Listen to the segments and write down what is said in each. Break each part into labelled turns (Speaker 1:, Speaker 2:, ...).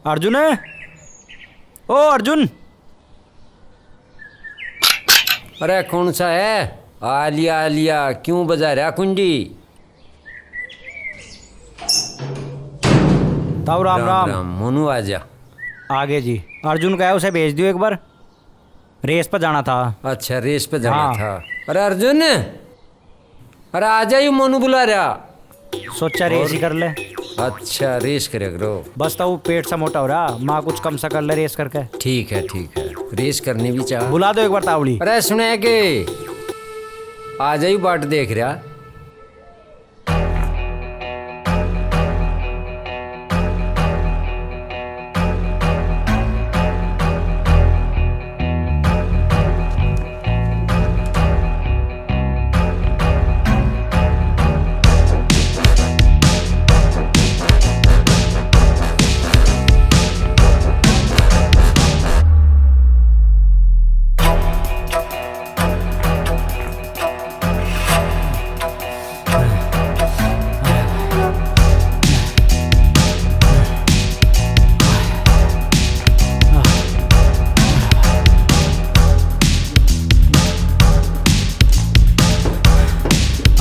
Speaker 1: अर्जुन है। ओ अर्जुन।
Speaker 2: अरे कौन सा है? आलिया आलिया क्यों बजा रहा कुंडी?
Speaker 1: ताऊ राम राम।
Speaker 2: राम मोनू आजा।
Speaker 1: आगे जी। अर्जुन का है, उसे भेज दियो एक बार, रेस पर जाना था।
Speaker 2: अच्छा रेस पे जाना
Speaker 1: हाँ।
Speaker 2: था। अरे अर्जुन, अरे आजा, यू मोनू बुला रहा।
Speaker 1: सोचा रेस ही कर ले।
Speaker 2: अच्छा रेस करे करो।
Speaker 1: बस ताऊ पेट सा मोटा हो रहा, माँ कुछ कम सा कर ले रेस करके।
Speaker 2: ठीक है रेस करनी भी चाह।
Speaker 1: बुला दो एक बार तावड़ी।
Speaker 2: अरे सुने के आ जाई बाट देख रहा।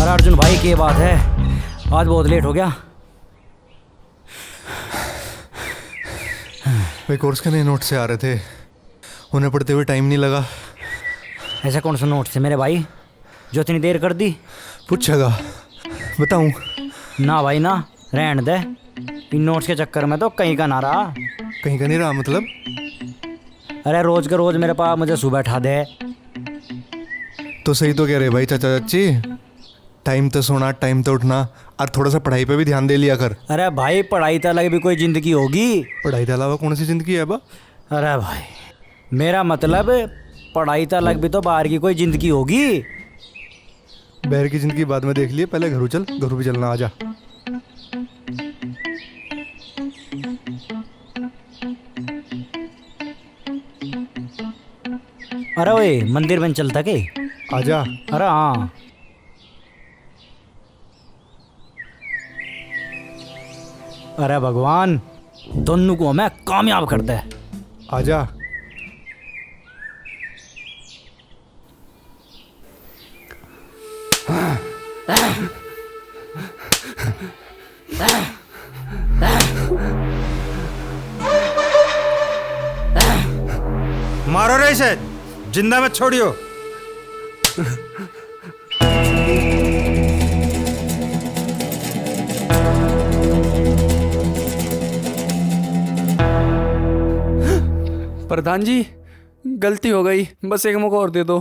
Speaker 1: अर्जुन भाई की बात है, आज बहुत लेट हो गया।
Speaker 3: वे कोर्स के नए नोट से आ रहे थे, उन्हें पढ़ते हुए टाइम नहीं लगा।
Speaker 1: ऐसा कौन सा नोट से मेरे भाई जो इतनी देर कर दी?
Speaker 3: पूछेगा बताऊं?
Speaker 1: ना भाई ना, रहने दे। इन नोट्स के चक्कर में तो कहीं का ना रहा।
Speaker 3: कहीं का नहीं रहा मतलब?
Speaker 1: अरे रोज के रोज मेरे पास मुझे सुबह उठा दे।
Speaker 3: तो सही तो कह रहे भाई चाचा चाची, टाइम तो सोना टाइम तो उठना, और थोड़ा सा पढ़ाई पे भी ध्यान दे लिया कर।
Speaker 1: अरे भाई पढ़ाई तो अलग भी कोई जिंदगी होगी।
Speaker 3: पढ़ाई के अलावा कौन सी जिंदगी है बा?
Speaker 1: अरे भाई मेरा मतलब पढ़ाई तो अलग भी तो बाहर की कोई जिंदगी होगी।
Speaker 3: बहर की जिंदगी बाद में देख लिए, पहले घरों चल, घरों भी चलना, आजा।
Speaker 1: अरे ओए मंदिर में चलता के?
Speaker 3: आजा।
Speaker 1: अरे हाँ। अरे भगवान दोनों को मैं कामयाब कर दे।
Speaker 3: आजा।
Speaker 4: मारो रे इसे, जिंदा मत छोड़ियो।
Speaker 5: प्रधान जी गलती हो गई, बस एक मौका और दे दो।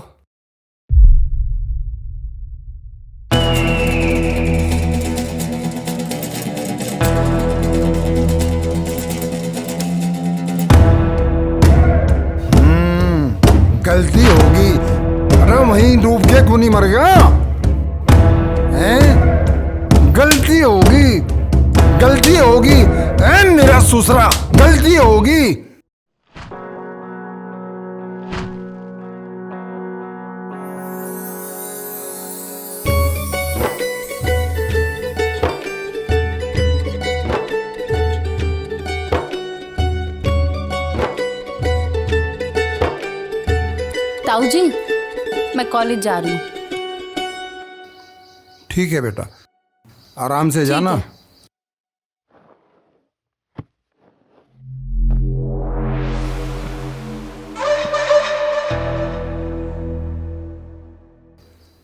Speaker 6: गलती होगी। अरे वहीं डूब के क्यों नहीं मर गया? हैं? गलती होगी, गलती होगी। मेरा ससुरा, गलती होगी।
Speaker 7: ताऊ जी मैं कॉलेज जा रही हूँ।
Speaker 6: ठीक है बेटा, आराम से जाना।
Speaker 7: है।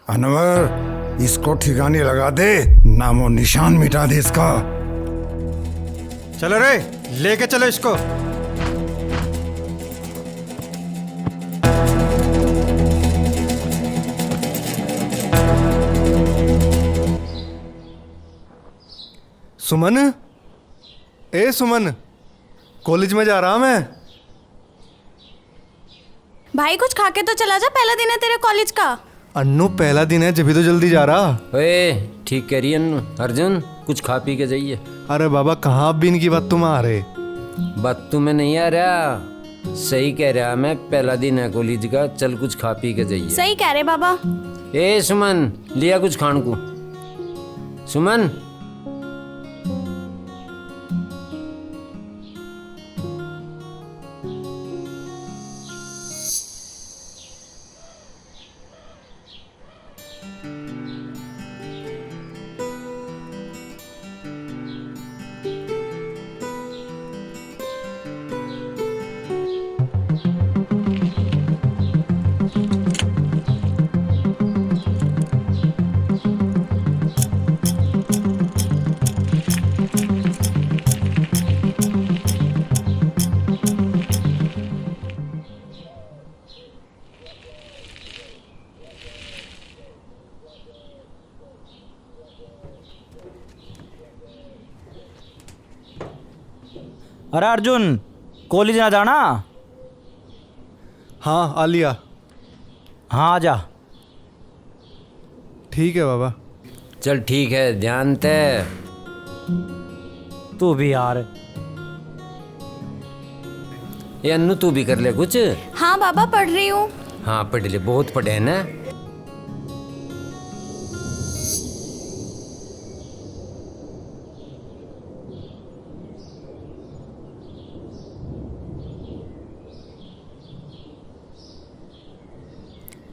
Speaker 6: अनवर इसको ठिकाने लगा दे, नामो निशान मिटा दे इसका।
Speaker 4: चलो रे, लेके चलो इसको।
Speaker 3: सुमन, ए सुमन, कॉलेज में जा रहा मैं।
Speaker 7: भाई कुछ खा के तो चला जा, पहला दिन है तेरे कॉलेज का।
Speaker 3: अन्नू पहला दिन है, जब तो जल्दी जा रहा।
Speaker 2: ओए ठीक कह रही अन्नू। अर्जुन कुछ खा पी के जाइए।
Speaker 3: अरे बाबा कहाँ अब भी इनकी बात तुम आ रहे?
Speaker 2: बात तुम्हें नहीं आ रहा, सही कह रहा मैं, पहला दिन है कॉलेज का, चल कुछ खा पी के जाइए।
Speaker 7: सही कह रहे बाबा।
Speaker 2: ए सुमन, लिया कुछ खान को। सुमन
Speaker 1: अरे अर्जुन, कॉलेज ना जाना?
Speaker 3: हाँ आ लिया।
Speaker 1: हाँ, आ जा।
Speaker 3: ठीक है बाबा।
Speaker 2: चल ठीक है, ध्यान ते।
Speaker 1: तू भी यार।
Speaker 2: ये अन्नू तू भी कर ले कुछ।
Speaker 7: हाँ बाबा, पढ़ रही हूँ।
Speaker 2: हाँ पढ़ ले, बहुत पढ़े हैं ना।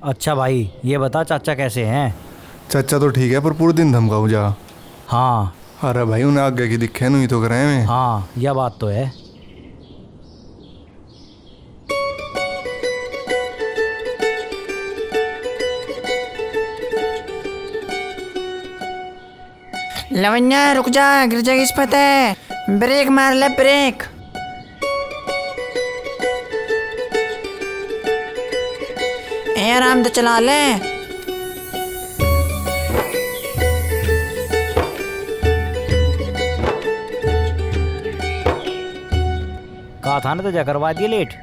Speaker 1: अच्छा भाई, ये बता चाचा कैसे हैं?
Speaker 3: चाचा तो ठीक है पर पूरे दिन धमकाऊ जा।
Speaker 1: हाँ
Speaker 3: अरे भाई उन्हें आगे की दिखे नहीं तो करे में।
Speaker 1: हाँ, यह बात तो है।
Speaker 8: लवन्या रुक जा, गिर जाएगी इस पते। ब्रेक मार ले, ब्रेक। ए आराम से चला ले।
Speaker 1: कहा था ना तुझे, करवा दिए लेट।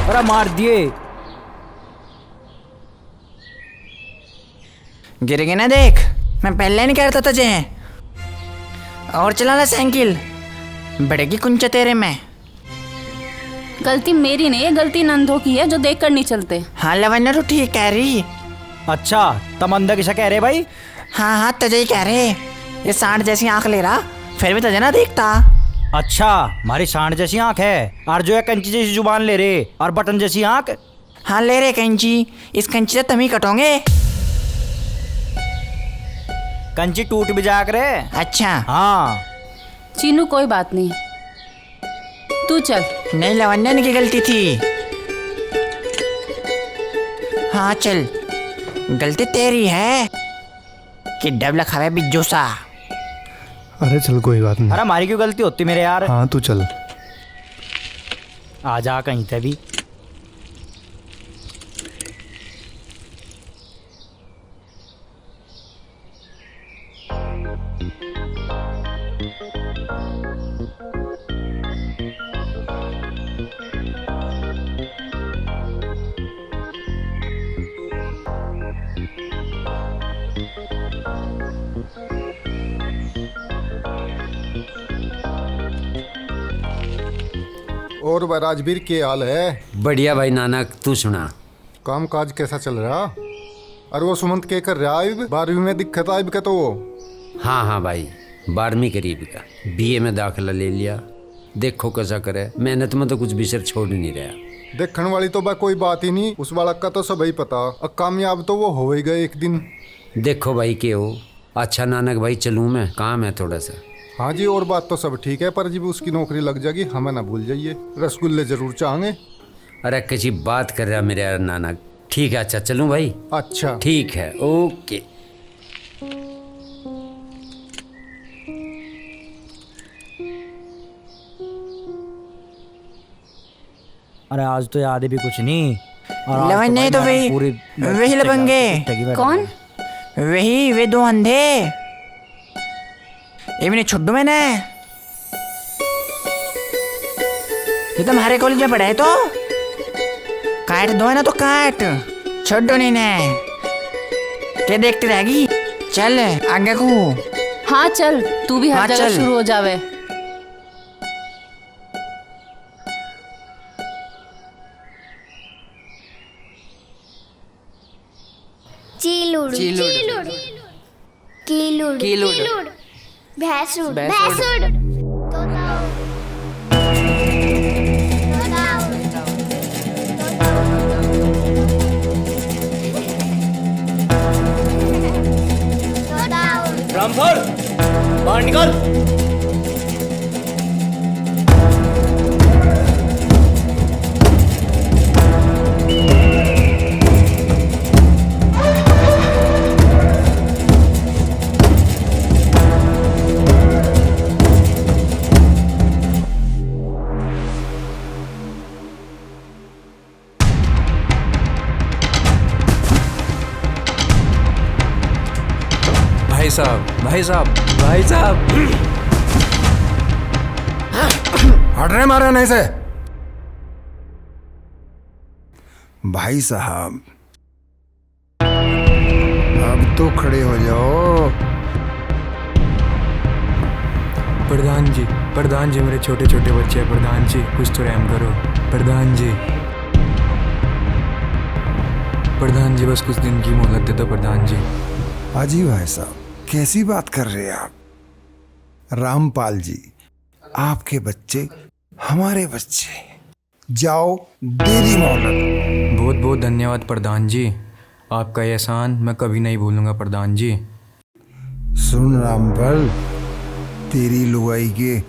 Speaker 1: अरे मार दिए।
Speaker 8: गिर गई ना, देख। मैं पहले नहीं कहता तुझे। और चला ले साइकिल, बढ़ेगी कुंचा तेरे में।
Speaker 9: गलती मेरी नहीं है, गलती नंदो की है जो देख कर नहीं चलते।
Speaker 8: हाँ लवन्या, तू ठीक कह रही।
Speaker 1: अच्छा, तम अंदर किसा कह रहे भाई?
Speaker 8: हाँ हाँ, तुझे ही कह रहे। ये सांड जैसी आंख ले रहा, फिर भी तुझे ना देखता।
Speaker 1: अच्छा, हमारी सांड जैसी आंख है और जो है कंची जैसी जुबान ले रहे और बटन जैसी आंख।
Speaker 8: हाँ ले रे कंची, इस कंची से तुम ही कटोगे।
Speaker 1: कंची टूट भी जाया करे।
Speaker 8: अच्छा।
Speaker 1: हाँ
Speaker 9: चीनू कोई बात नहीं, तू चल।
Speaker 8: नहीं लवन्या की गलती थी। हाँ चल, गलती तेरी है कि डबला खावे बिज्जू सा।
Speaker 3: अरे चल कोई बात नहीं।
Speaker 1: अरे हमारी क्यों गलती होती मेरे यार?
Speaker 3: हाँ तू चल।
Speaker 1: आ जा कहीं से भी।
Speaker 6: और भाई राजवीर के हाल है?
Speaker 2: बढ़िया भाई नानक, तू सुना।
Speaker 6: काम काज कैसा चल रहा? अरे वो सुमंत के कर रहा है 12वीं में दिक्कत आई भी तो वो।
Speaker 2: हाँ हाँ भाई, 12वीं करीब का, बीए में दाखिला ले लिया। देखो कैसा करे, मेहनत में तो कुछ भी सर छोड़ नहीं रहा।
Speaker 6: देखने वाली तो भाई कोई बात ही नहीं, उस बालक का तो सब ही पता। अब कामयाब तो वो हो ही गए एक दिन।
Speaker 2: देखो भाई के हो। अच्छा नानक भाई, चलूँ मैं, काम है थोड़ा सा।
Speaker 6: हाँ जी, और बात तो सब ठीक है, पर जब उसकी नौकरी लग जाएगी हमें ना भूल जाइए, रसगुल्ले जरूर चाहेंगे।
Speaker 2: अरे किसी बात कर रहा मेरे यार नानक। ठीक है, अच्छा चलूँ भाई।
Speaker 6: अच्छा
Speaker 2: ठीक है, ओके।
Speaker 1: अरे आज तो याद भी कुछ नहीं। और आज
Speaker 8: लवन नहीं तो
Speaker 1: भाई
Speaker 8: वही लबंगे।
Speaker 9: कौन?
Speaker 8: वही वे दो अंधे। ये भी नहीं छुट्टू मैंने। ये तो हमारे कॉलेज में पढ़ा है तो काट दो है ना, तो काट छोड़ो नहीं ने। क्या देखती रहेगी? चल आगे को।
Speaker 9: हाँ चल, तू भी हर
Speaker 8: हाँ,
Speaker 9: जगह
Speaker 8: चल।
Speaker 9: शुरू हो जावे।
Speaker 10: चीलुड़
Speaker 8: चीलुड़।
Speaker 10: कीलुड़
Speaker 8: कीलुड़।
Speaker 10: भैंसुड़
Speaker 8: भैंसुड़।
Speaker 10: भैंसुड़
Speaker 1: रामफल, बाहर निकल।
Speaker 5: भाई साहब, भाई साहब, भाई साहब।
Speaker 6: हट रहे मारे नहीं से। भाई साहब अब तो खड़े हो जाओ।
Speaker 5: प्रधान जी मेरे छोटे छोटे बच्चे हैं। प्रधान जी कुछ तो रहम करो। प्रधान जी बस कुछ दिन की मोहलत दे दो प्रधान जी।
Speaker 6: हाजी भाई साहब कैसी बात कर रहे हैं आप? रामपाल जी आपके बच्चे हमारे बच्चे, जाओ दे दी मोहलत।
Speaker 5: बहुत बहुत धन्यवाद प्रधान जी, आपका एहसान मैं कभी नहीं भूलूंगा प्रधान जी।
Speaker 6: सुन रामपाल, तेरी लुगाई के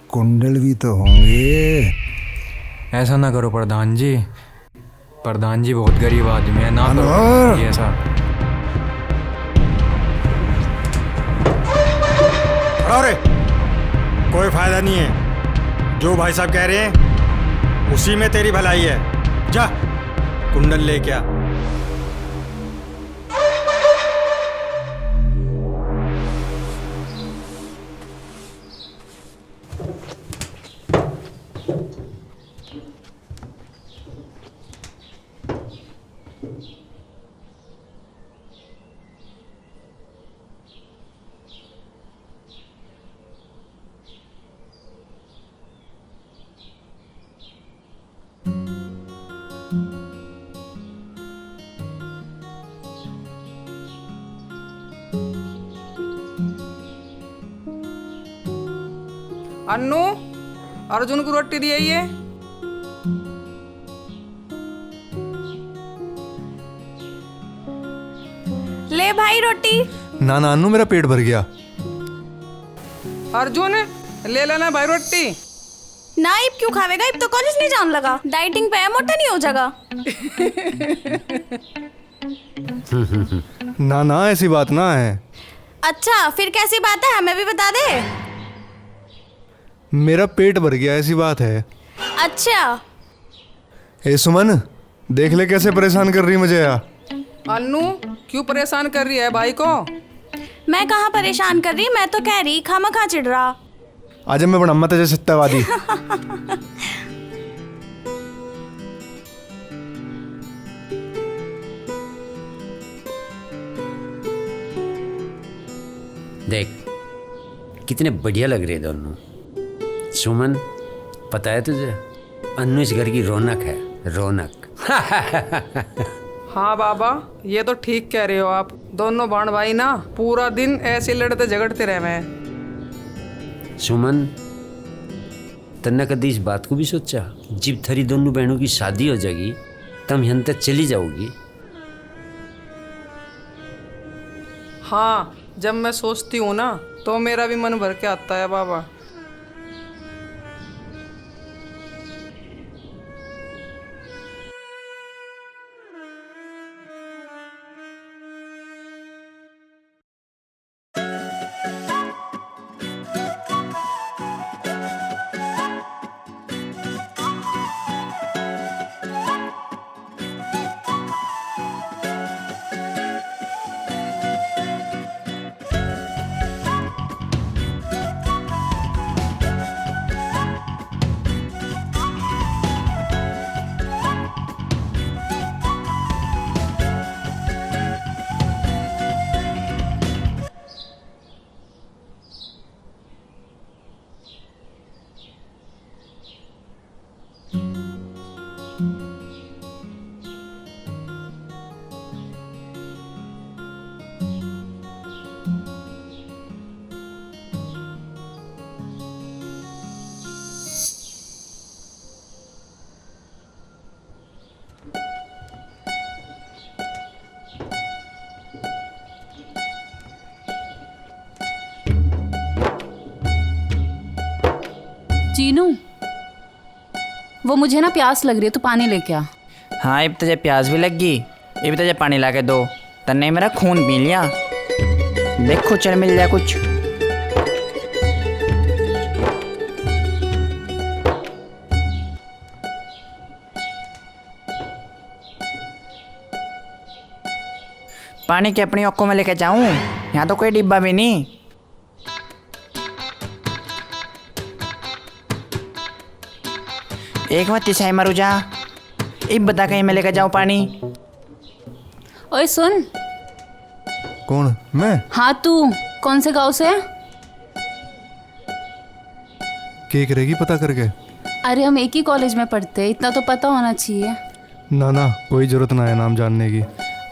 Speaker 6: कुंडल भी तो होंगे।
Speaker 5: ऐसा ना करो प्रधान जी। प्रधान जी बहुत गरीब आदमी है, ना करो
Speaker 6: अनवर!
Speaker 5: ये ऐसा।
Speaker 4: खड़ा रे, कोई फायदा नहीं है। जो भाई साहब कह रहे हैं उसी में तेरी भलाई है। जा कुंडल लेके आ।
Speaker 11: अन्नू, अर्जुन को रोटी दी ये।
Speaker 7: ले भाई रोटी।
Speaker 3: ना ना अन्नू, मेरा पेट भर गया।
Speaker 11: अर्जुन ले लेना भाई रोटी।
Speaker 7: ना इब क्यों खावेगा? इब तो कॉलेज नहीं जाने लगा। डाइटिंग पे है, मोटा नहीं हो जाएगा।
Speaker 3: ना ना ऐसी बात ना है।
Speaker 7: अच्छा फिर कैसी बात है, हमें भी बता दे।
Speaker 3: मेरा पेट भर गया ऐसी बात है।
Speaker 7: अच्छा
Speaker 3: ए सुमन, देख ले कैसे परेशान कर रही मुझे यार।
Speaker 11: अन्नू क्यों परेशान कर रही है भाई को?
Speaker 7: मैं कहाँ परेशान कर रही, मैं तो कह रही खामखा चिढ़ रहा।
Speaker 3: आज मैं बड़ा मत जैसे सत्यावादी।
Speaker 2: देख कितने बढ़िया लग रहे दोनों। सुमन पता है तुझे, अन्नू इस घर की रौनक है, रौनक।
Speaker 11: हाँ बाबा ये तो ठीक कह रहे हो आप। दोनों बाण भाई ना पूरा दिन ऐसे लड़ते झगड़ते रहे हैं।
Speaker 2: सुमन तन्ने कभी इस बात को भी सोचा, जब थारी दोनों बहनों की शादी हो जाएगी तब यहाँ तक चली जाओगी?
Speaker 11: हाँ जब मैं सोचती हूँ ना तो मेरा भी मन भर के आता है बाबा।
Speaker 9: चीनू, वो मुझे ना प्यास लग रही है, तू पानी लेके आ।
Speaker 8: हाँ इब तुझे प्यास भी लग गई, इब तुझे पानी ला के दो। तन्ने मेरा खून पी लिया। देखो चल मिल जाए कुछ। पानी की अपनी औकों में लेके जाऊं? यहाँ तो कोई डिब्बा भी नहीं। एक बात तिसाई मरू जा, इब बता कहीं मैं लेकर जाऊं पानी।
Speaker 9: ओए सुन।
Speaker 3: कौन? मैं?
Speaker 9: हाँ तू कौन से गांव से है?
Speaker 3: केक रहेगी पता करके।
Speaker 9: अरे हम एक ही कॉलेज में पढ़ते हैं, इतना तो पता होना चाहिए।
Speaker 3: ना ना, कोई जरूरत ना है नाम जानने की।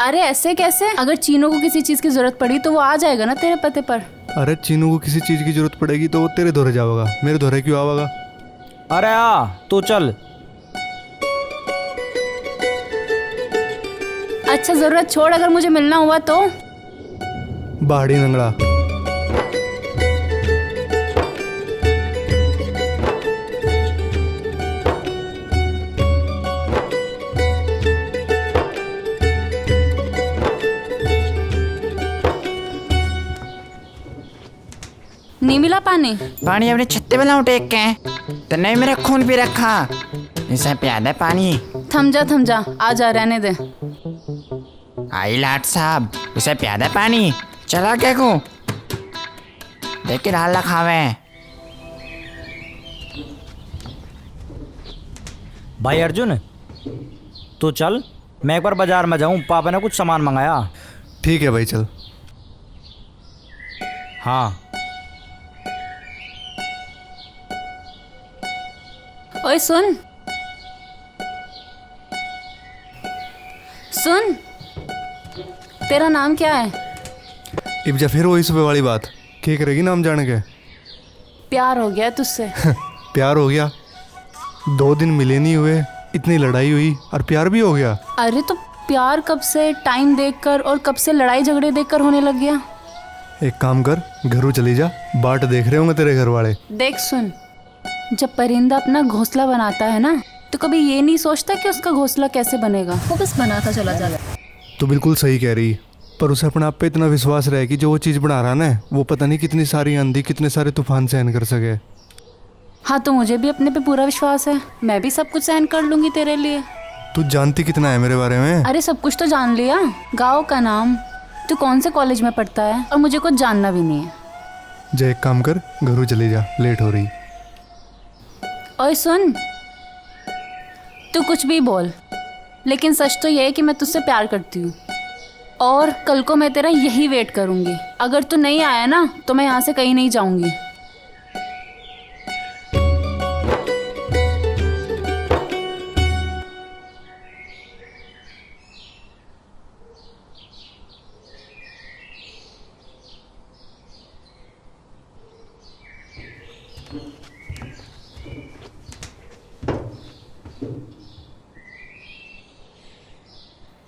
Speaker 9: अरे ऐसे कैसे? अगर चीनू को किसी चीज की जरूरत पड़ी तो वो आ जाएगा ना तेरे पते पर।
Speaker 3: अरे चीनू को किसी चीज की जरूरत पड़ेगी तो वो तेरे दोहरे जाएगा, मेरे दोहरे क्यों आवेगा?
Speaker 1: अरे आ तू चल।
Speaker 9: अच्छा जरूरत छोड़, अगर मुझे मिलना हुआ तो।
Speaker 3: बाहरी नंगड़ा।
Speaker 9: नहीं मिला पानी?
Speaker 8: पानी अपने छत्ते पे लाऊं टेक के? तो नहीं मेरा खून पी रखा, इसे प्यादा पानी।
Speaker 9: थम जा, आ जा, रहने दे।
Speaker 8: आई लाट साहब, उसे प्यादा पानी। चला क्या को देख के ढाल खावे।
Speaker 1: भाई अर्जुन तू चल, मैं एक बार बाजार में जाऊं, पापा ने कुछ सामान मंगाया।
Speaker 3: ठीक है भाई चल।
Speaker 1: हाँ।
Speaker 9: ओए सुन सुन, तेरा नाम क्या है?
Speaker 3: इब्जा फिर वही सुबह वाली बात, क्या करेगी नाम जान के?
Speaker 9: प्यार हो गया तुझसे।
Speaker 3: प्यार हो गया? 2 दिन मिले नहीं हुए, इतनी लड़ाई हुई और प्यार भी हो गया?
Speaker 9: अरे तो प्यार कब से टाइम देखकर और कब से लड़ाई झगड़े देखकर होने लग गया?
Speaker 3: एक काम कर, घरों चली जा, बाट देख रहे होंगे तेरे घर वाले।
Speaker 9: देख सुन, जब परिंदा अपना घोंसला बनाता है ना तो कभी ये नहीं सोचता कि उसका घोंसला कैसे बनेगा, वो बस बनाता चला जाता।
Speaker 3: तो बिल्कुल सही कह रही, पर उसे अपने आप पे इतना विश्वास रहे कि जो वो चीज़ बना रहा ना, वो पता नहीं कितनी सारी आंधी कितने सारे तूफान सहन कर सके।
Speaker 9: हाँ तो मुझे भी अपने पे पूरा विश्वास है, मैं भी सब कुछ सहन कर लूंगी तेरे लिए।
Speaker 3: तू जानती कितना है मेरे बारे में?
Speaker 9: अरे सब कुछ तो जान लिया, गाँव का नाम, तू कौन से कॉलेज में पढ़ता है, और मुझे कुछ जानना भी नहीं है।
Speaker 3: जा एक काम कर, घरों चली जा, लेट हो रही।
Speaker 9: ओए सुन, तू कुछ भी बोल, लेकिन सच तो यह है कि मैं तुझसे प्यार करती हूँ, और कल को मैं तेरा यही वेट करूँगी। अगर तू नहीं आया ना तो मैं यहाँ से कहीं नहीं जाऊँगी।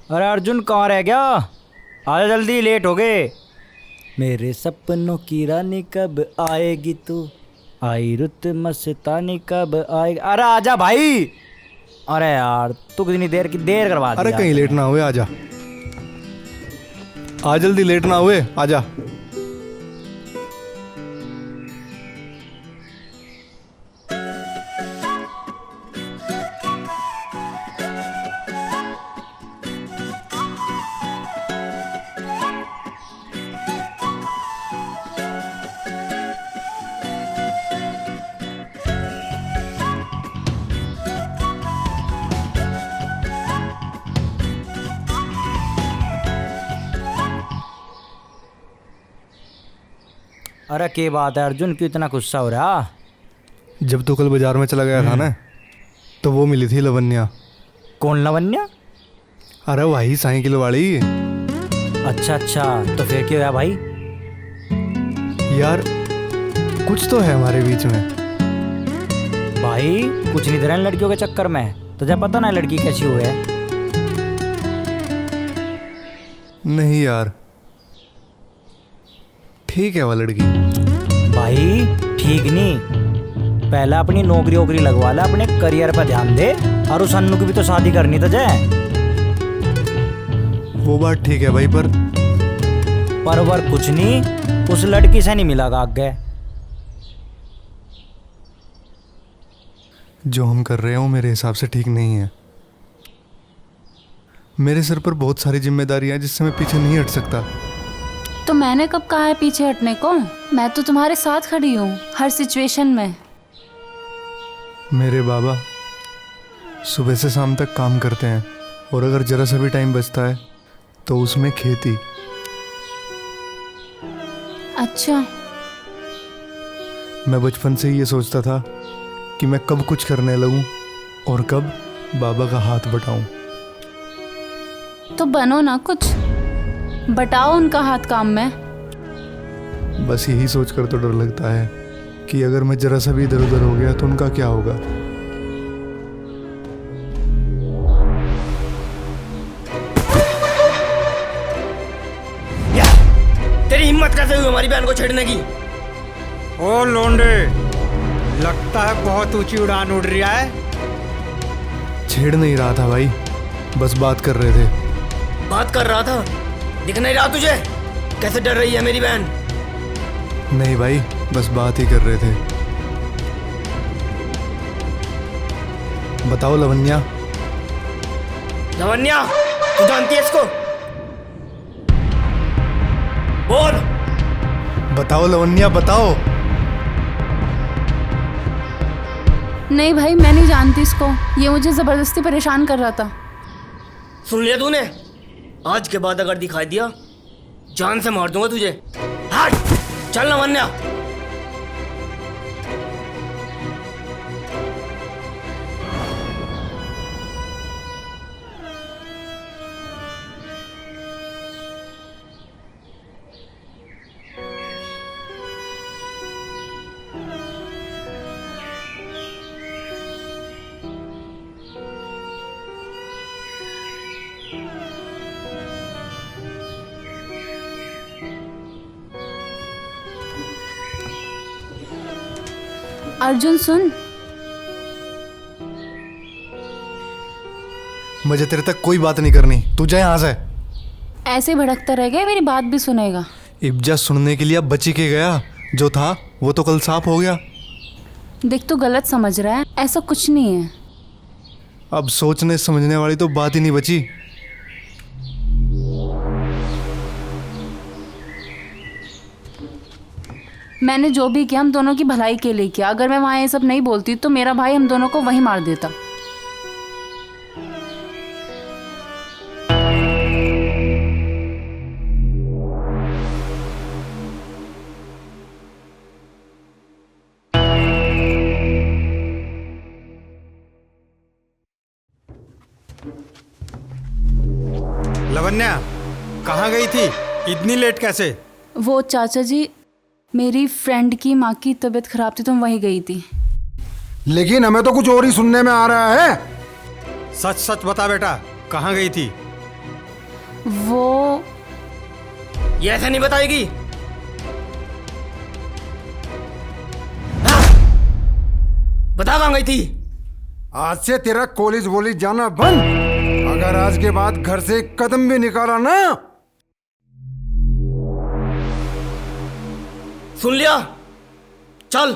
Speaker 1: अरे अर्जुन कहाँ रह गया? आजा जल्दी, लेट हो गए। मेरे सपनों की रानी कब आएगी तू, आई रुत मस्तानी कब आएगी। अरे आजा भाई। अरे यार तू कितनी देर करवा दी।
Speaker 3: अरे कहीं लेट ना हुए, आजा आ जल्दी, लेट ना हुए, आजा।
Speaker 1: अरे क्या बात है अर्जुन, क्यों इतना गुस्सा हो रहा?
Speaker 3: जब तू कल बाजार में चला गया था ना, तो वो मिली थी लवन्या।
Speaker 1: कौन लवन्या?
Speaker 3: अरे वही साइकिल वाली।
Speaker 1: अच्छा, तो फिर क्या हुआ भाई?
Speaker 3: यार कुछ तो है हमारे बीच में।
Speaker 1: भाई कुछ नहीं दे रहा लड़कियों के चक्कर में, तुझे पता ना लड़की कैसी हुई है?
Speaker 3: नहीं यार, ठीक है वो लड़की।
Speaker 1: भाई ठीक नहीं, पहला अपनी नौकरी वोकरी लगवा ले, अपने करियर पर ध्यान दे, और उस अन्नू की भी तो शादी करनी तुझे।
Speaker 3: वो बात ठीक है भाई, पर
Speaker 1: कुछ नहीं, उस लड़की से नहीं मिलागा आगे।
Speaker 3: जो हम कर रहे हो मेरे हिसाब से ठीक नहीं है। मेरे सर पर बहुत सारी जिम्मेदारियां हैं जिससे मैं पीछे नहीं हट सकता।
Speaker 9: तो मैंने कब कहा है पीछे हटने को? मैं तो तुम्हारे साथ खड़ी हूँ हर सिचुएशन में।
Speaker 3: मेरे बाबा सुबह से शाम तक काम करते हैं और अगर जरा सा भी टाइम बचता है तो उसमें खेती।
Speaker 9: अच्छा।
Speaker 3: मैं बचपन से ही ये सोचता था कि मैं कब कुछ करने लगूं और कब बाबा का हाथ बटाऊं।
Speaker 9: तो बनो ना कुछ, बटाओ उनका हाथ काम में।
Speaker 3: बस यही सोचकर तो डर लगता है कि अगर मैं जरा सा भी इधर उधर हो गया तो उनका क्या होगा।
Speaker 1: तेरी हिम्मत कैसे हुई हमारी बहन को छेड़ने की?
Speaker 4: ओ लोंडे, लगता है बहुत ऊंची उड़ान उड़ रही है।
Speaker 3: छेड़ नहीं रहा था भाई, बस बात कर रहे थे।
Speaker 1: बात कर रहा था? दिख नहीं रहा तुझे कैसे डर रही है मेरी बहन?
Speaker 3: नहीं भाई, बस बात ही कर रहे थे। बताओ लवन्या।
Speaker 1: लवन्या, तू जानती है इसको? बोल।
Speaker 3: बताओ लवन्या, बताओ।
Speaker 9: नहीं भाई, मैं नहीं जानती इसको। ये मुझे जबरदस्ती परेशान कर रहा था।
Speaker 1: सुन लिया तूने? आज के बाद अगर दिखाई दिया जान से मार दूंगा तुझे। हट, चल लवन्या।
Speaker 9: अर्जुन सुन,
Speaker 3: मुझे तेरे तक कोई बात नहीं करनी, तू जा यहाँ से।
Speaker 9: ऐसे भड़कता रह गया, मेरी बात भी सुनेगा?
Speaker 3: इब्जा सुनने के लिए अब बची के गया, जो था वो तो कल साफ हो गया।
Speaker 9: देख, तू गलत समझ रहा है, ऐसा कुछ नहीं है।
Speaker 3: अब सोचने समझने वाली तो बात ही नहीं बची।
Speaker 9: मैंने जो भी किया हम दोनों की भलाई के लिए किया। अगर मैं वहाँ ये सब नहीं बोलती तो मेरा भाई हम दोनों को वहीं मार देता।
Speaker 4: लवन्या, कहाँ गई थी? इतनी लेट कैसे?
Speaker 9: वो चाचा जी, मेरी फ्रेंड की माँ की तबीयत खराब थी तो मैं वहीं गई थी।
Speaker 6: लेकिन हमें तो कुछ और ही सुनने में आ रहा है।
Speaker 4: सच सच बता बेटा, कहाँ गई थी?
Speaker 9: वो
Speaker 1: ये ऐसे नहीं बताएगी। बता कहाँ गई थी?
Speaker 6: आज से तेरा कॉलेज वॉलेज जाना बंद। अगर आज के बाद घर से एक कदम भी निकाला ना।
Speaker 1: सुन लिया? चल।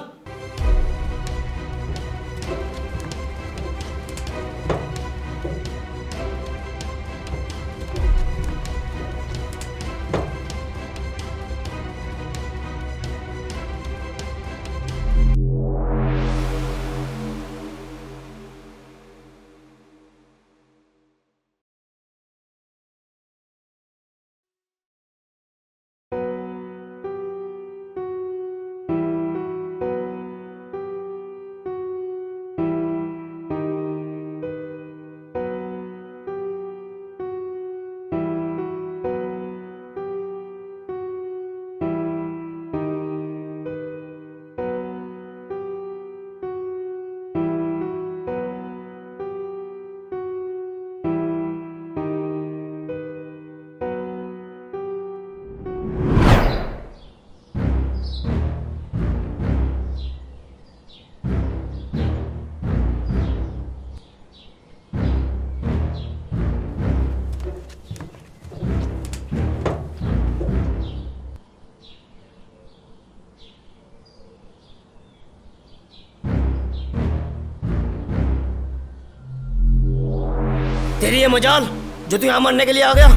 Speaker 1: तेरी ये मजाल जो तू यहाँ मरने के लिए आ गया?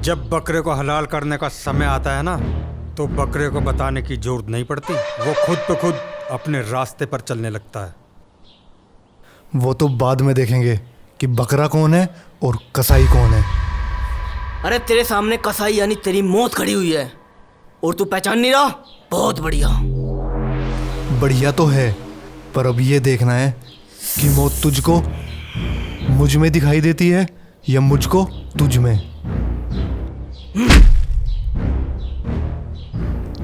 Speaker 4: जब बकरे को हलाल करने का समय आता है ना, तो बकरे को बताने की जरूरत नहीं पड़ती, वो खुद पे खुद अपने रास्ते पर चलने लगता है।
Speaker 3: वो तो बाद में देखेंगे कि बकरा कौन है और कसाई कौन है।
Speaker 1: अरे तेरे सामने कसाई यानी तेरी मौत खड़ी हुई है और तू पहचान नहीं रहा। बहुत बढ़िया।
Speaker 3: बढ़िया तो है, पर अब ये देखना है कि मौत तुझको मुझ में दिखाई देती है या मुझको तुझ में।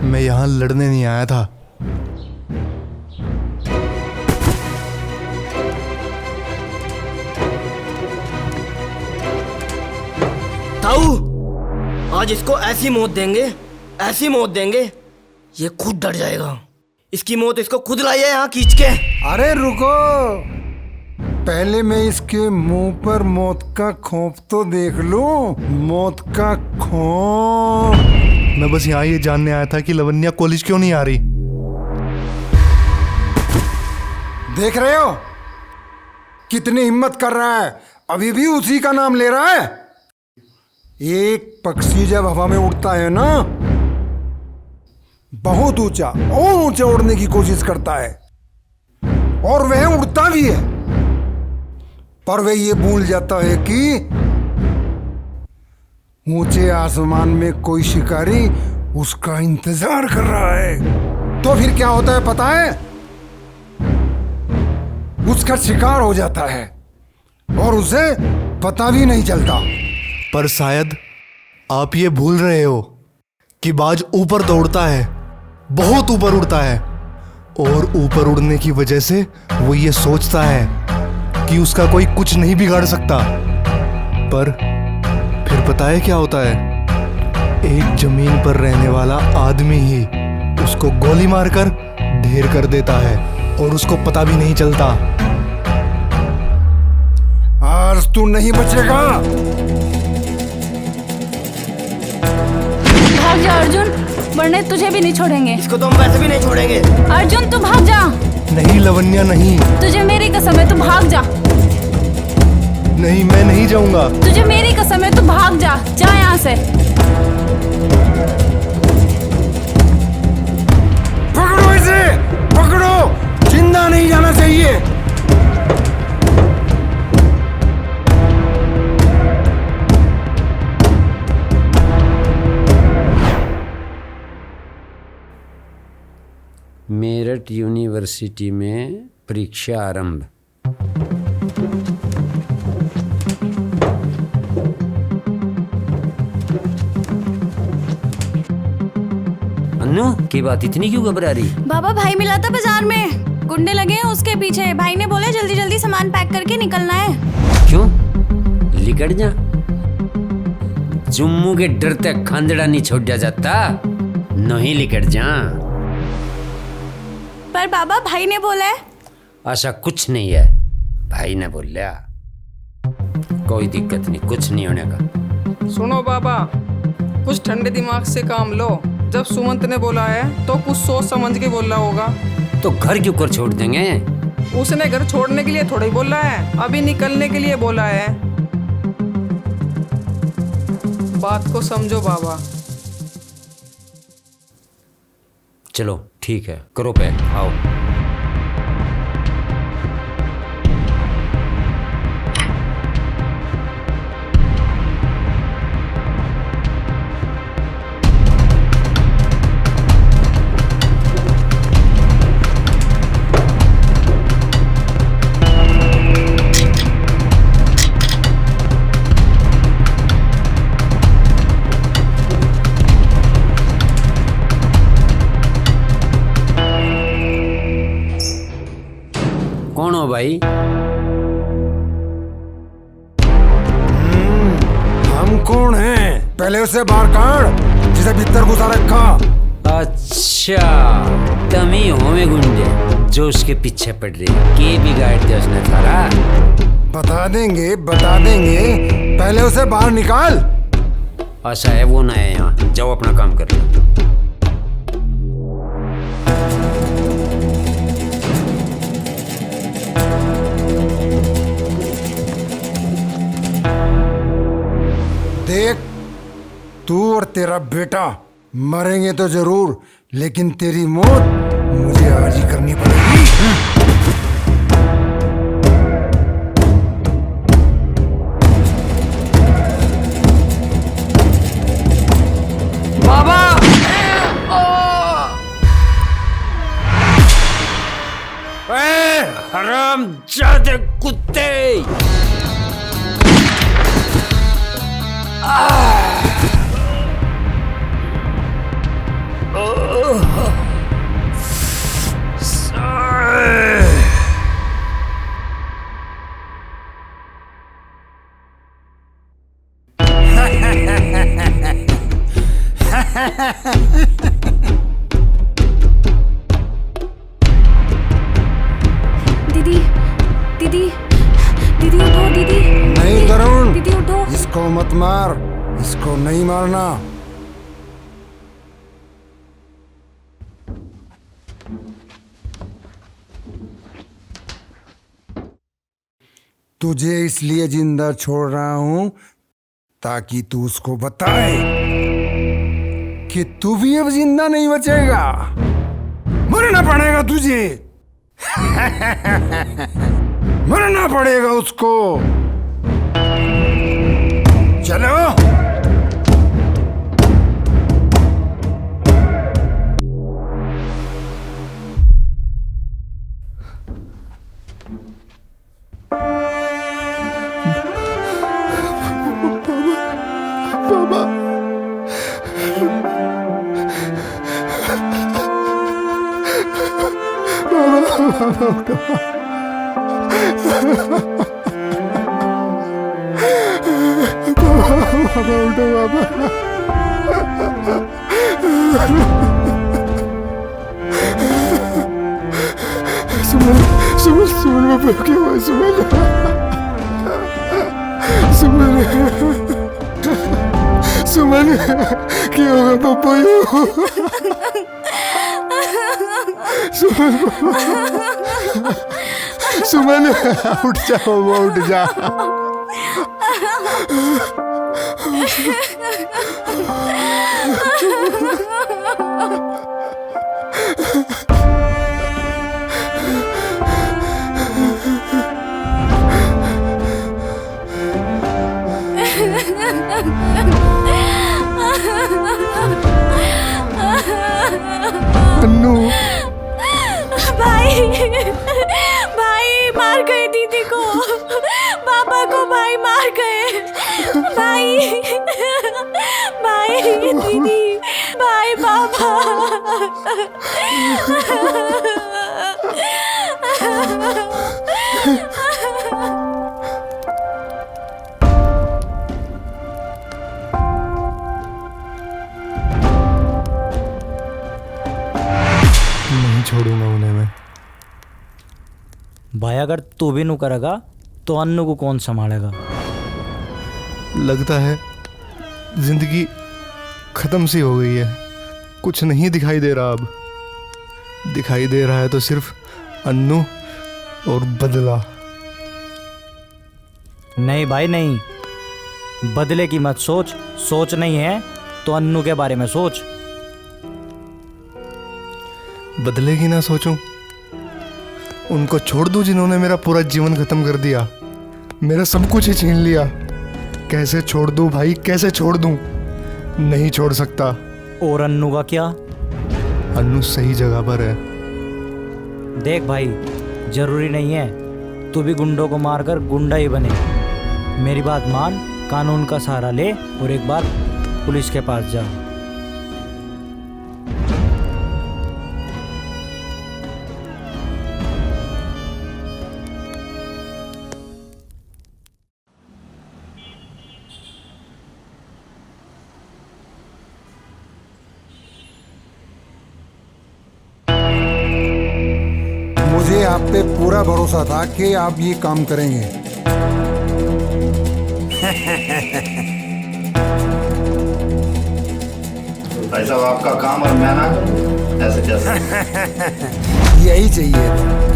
Speaker 3: मैं यहाँ लड़ने नहीं आया था।
Speaker 1: ताऊ, आज इसको ऐसी मौत देंगे, ऐसी मौत देंगे, ये खुद डर जाएगा। इसकी मौत इसको खुद लाई है यहाँ खींच के।
Speaker 6: अरे रुको, पहले मैं इसके मुंह पर मौत का खोप तो देख लूं। मौत का खोप।
Speaker 3: मैं बस यहाँ ये जानने आया था कि लवन्या कॉलेज क्यों नहीं आ रही।
Speaker 6: देख रहे हो कितनी हिम्मत कर रहा है, अभी भी उसी का नाम ले रहा है। एक पक्षी जब हवा में उड़ता है ना, बहुत ऊंचा और ऊंचा उड़ने की कोशिश करता है, और वह उड़ता भी है, पर वह ये भूल जाता है कि ऊंचे आसमान में कोई शिकारी उसका इंतजार कर रहा है। तो फिर क्या होता है पता है? उसका शिकार हो जाता है और उसे पता भी नहीं चलता।
Speaker 3: पर शायद आप ये भूल रहे हो कि बाज ऊपर दौड़ता है, बहुत ऊपर उड़ता है, और ऊपर उड़ने की वजह से वो ये सोचता है कि उसका कोई कुछ नहीं बिगाड़ सकता। पर फिर पता है क्या होता है? एक जमीन पर रहने वाला आदमी ही उसको गोली मारकर ढेर कर देता है और उसको पता भी नहीं चलता।
Speaker 6: आज तू नहीं बचेगा।
Speaker 9: भाग जा अर्जुन, वरना तुझे भी नहीं छोड़ेंगे।
Speaker 1: इसको तो हम वैसे भी नहीं छोड़ेंगे।
Speaker 9: अर्जुन तू भाग जा।
Speaker 3: नहीं लवन्या नहीं।
Speaker 9: तुझे मेरी कसम है, तू भाग जा।
Speaker 3: नहीं, मैं नहीं जाऊंगा।
Speaker 9: तुझे मेरी कसम है, तू भाग जा। जा यहाँ से।
Speaker 6: पकड़ो इसे, पकड़ो, जिंदा नहीं जाना चाहिए।
Speaker 2: मेरठ यूनिवर्सिटी में परीक्षा आरंभ। अन्नू की बात इतनी क्यों घबरा रही?
Speaker 7: बाबा भाई मिला था बाजार में, गुंडे लगे हैं उसके पीछे। भाई ने बोला जल्दी जल्दी सामान पैक करके निकलना है।
Speaker 2: क्यों? लिकट जा। जुम्मू के डर तक खांदड़ा नहीं छोड़ा जाता, नहीं लिकट जा।
Speaker 7: पर बाबा भाई ने बोला है।
Speaker 2: ऐसा कुछ नहीं है, भाई ने बोला। कोई दिक्कत नहीं, कुछ नहीं होने का।
Speaker 11: सुनो बाबा, कुछ ठंडे दिमाग से काम लो। जब सुमंत ने बोला है तो कुछ सोच समझ के बोला होगा।
Speaker 2: तो घर क्यों कर छोड़ देंगे?
Speaker 11: उसने घर छोड़ने के लिए थोड़ा ही बोला है, अभी निकलने के लिए बोला है। बात को समझो बाबा।
Speaker 2: चलो ठीक है, करो पैक, आओ। कौन हो भाई?
Speaker 6: हम कौन हैं? पहले उसे बाहर काट जिसे भीतर घुसा रखा।
Speaker 2: अच्छा, तुम ही हो में गुंडे जो उसके पीछे पड़ रहे। के बिगाड़ दिया उसने थारा?
Speaker 6: बता देंगे, बता देंगे, पहले उसे बाहर निकाल।
Speaker 2: ऐसा है, वो ना है यहाँ, जाओ अपना काम कर लो।
Speaker 6: देख, तू और तेरा बेटा मरेंगे तो जरूर, लेकिन तेरी मौत मुझे आज ही करनी पड़ेगी।
Speaker 11: बाबा
Speaker 2: हरामजादे कुत्ते!
Speaker 7: दीदी दीदी दीदी उठो दीदी।
Speaker 6: नहीं तरुण,
Speaker 7: दीदी उठो।
Speaker 6: इसको मत मार, इसको नहीं मारना। तुझे इसलिए जिंदा छोड़ रहा हूं ताकि तू उसको बताए कि तू भी अब जिंदा नहीं बचेगा, मरना पड़ेगा तुझे। मरना पड़ेगा उसको। चलो। सुमन, क्या होगा पापा? सुमन, उठ जा बाबा, उठ जा। अन्नू,
Speaker 7: भाई भाई मार गए दीदी को, पापा को भाई मार गए। भाई भाई दीदी, भाई पापा।
Speaker 3: नहीं छोड़ूंगा उन्हें मैं।
Speaker 1: भाई अगर तू भी नू करेगा तो अन्नू को कौन संभालेगा?
Speaker 3: लगता है जिंदगी खत्म सी हो गई है, कुछ नहीं दिखाई दे रहा। अब दिखाई दे रहा है तो सिर्फ अन्नू और बदला।
Speaker 1: नहीं भाई नहीं, बदले की मत सोच। सोच नहीं है तो अन्नू के बारे में सोच।
Speaker 3: बदले की ना सोचूं? उनको छोड़ दूं जिन्होंने मेरा पूरा जीवन खत्म कर दिया, मेरा सब कुछ ही छीन लिया। कैसे छोड़ दूं भाई, कैसे छोड़ दूं? नहीं छोड़ सकता।
Speaker 1: और अन्नू का क्या?
Speaker 3: अन्नू सही जगह पर है।
Speaker 1: देख भाई, जरूरी नहीं है तू भी गुंडों को मारकर गुंडा ही बने। मेरी बात मान, कानून का सहारा ले और एक बार पुलिस के पास जा।
Speaker 6: मुझे आप पे पूरा भरोसा था कि आप ये काम करेंगे।
Speaker 12: भाई साहब, आपका काम और मैं ना ऐसे कैसे?
Speaker 6: यही चाहिए था।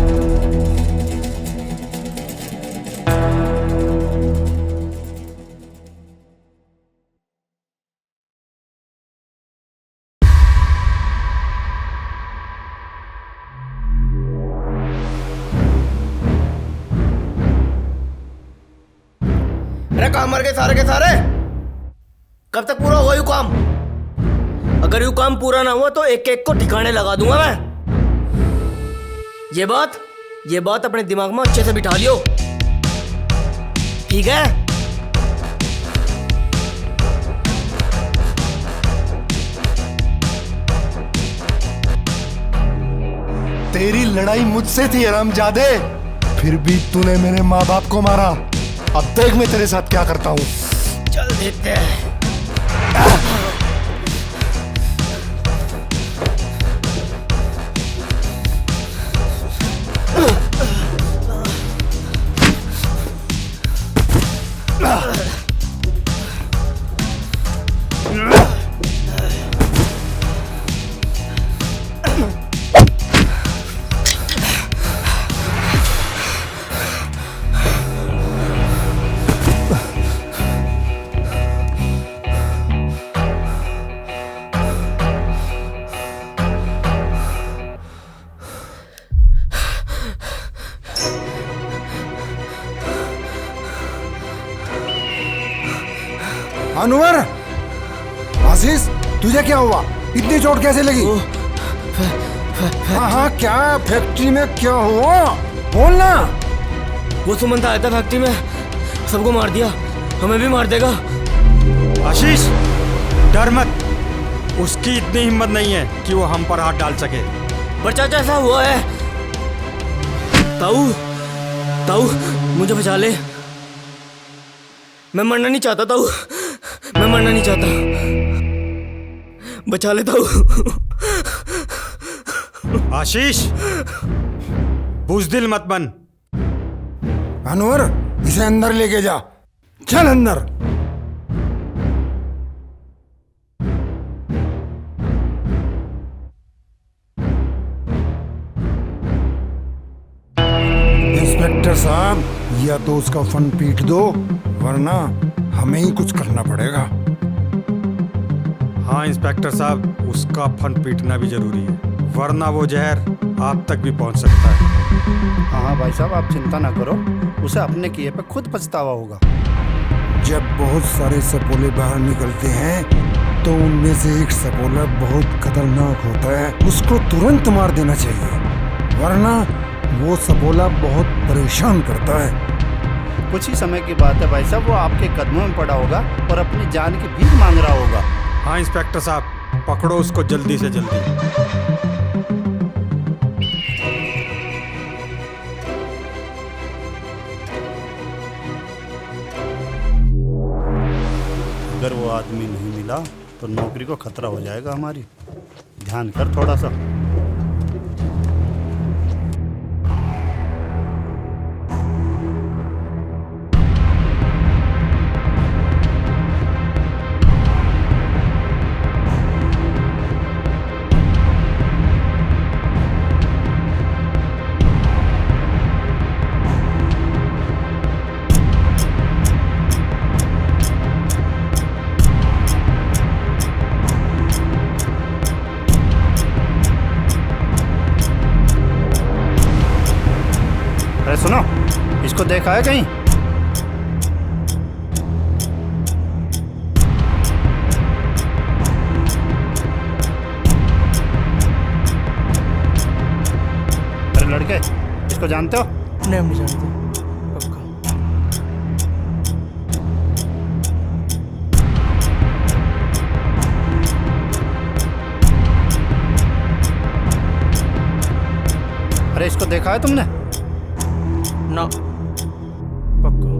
Speaker 13: कहाँ मर गए सारे के सारे? कब तक पूरा होगा यू काम? अगर यू काम पूरा ना हुआ तो एक एक को ठिकाने लगा दूंगा मैं। ये बात अपने दिमाग में अच्छे से बिठा लियो, ठीक है?
Speaker 3: तेरी लड़ाई मुझसे थी हरामजादे, फिर भी तूने मेरे माँ बाप को मारा। अब देख मैं तेरे साथ क्या करता हूँ।
Speaker 13: चल देखते हैं।
Speaker 6: अनवर, आशीष, तुझे क्या हुआ? इतनी चोट कैसे लगी? हाँ, क्या फैक्ट्री में क्या हुआ? बोलना।
Speaker 13: वो सुमंत आया था फैक्ट्री में, सबको मार दिया, हमें भी मार देगा।
Speaker 4: आशीष, डर मत, उसकी इतनी हिम्मत नहीं है कि वो हम पर हाथ डाल सके।
Speaker 13: पर चाचा ऐसा हुआ है। ताऊ, मुझे बचा ले, मैं मरना नहीं चाहता। ताऊ, मैं मरना नहीं चाहता, बचा ले ताऊ।
Speaker 4: आशीष, बुज़दिल मत बन।
Speaker 6: अनवर, इसे अंदर लेके जा, चल अंदर। इंस्पेक्टर साहब, या तो उसका फन पीट दो, वरना हमें ही कुछ करना पड़ेगा।
Speaker 4: हाँ इंस्पेक्टर साहब, उसका फन पीटना भी जरूरी है, वरना वो जहर आप तक भी पहुंच सकता है।
Speaker 12: हाँ भाई साहब, आप चिंता ना करो, उसे अपने किए पे खुद पछतावा होगा।
Speaker 6: जब बहुत सारे सपोले बाहर निकलते हैं तो उनमें से एक सपोला बहुत खतरनाक होता है, उसको तुरंत मार देना चाहिए, वरना वो सपोला बहुत परेशान करता है।
Speaker 12: कुछ ही समय की बात है भाई साहब, वो आपके कदमों में पड़ा होगा और अपनी जान की भीख मांग रहा होगा।
Speaker 4: हाँ इंस्पेक्टर साहब, पकड़ो उसको जल्दी से जल्दी।
Speaker 12: अगर वो आदमी नहीं मिला तो नौकरी को खतरा हो जाएगा हमारी, ध्यान कर थोड़ा सा। सुनो, इसको देखा है कहीं? अरे लड़के, इसको जानते हो?
Speaker 13: नहीं, हम नहीं जानते।
Speaker 12: अरे इसको देखा है तुमने?
Speaker 13: ना, पक्का।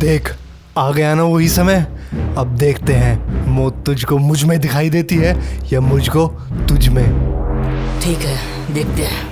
Speaker 3: देख, आ गया ना वही समय। अब देखते हैं मौत तुझको मुझ में दिखाई देती है या मुझको तुझ में।
Speaker 13: ठीक है, देखते हैं।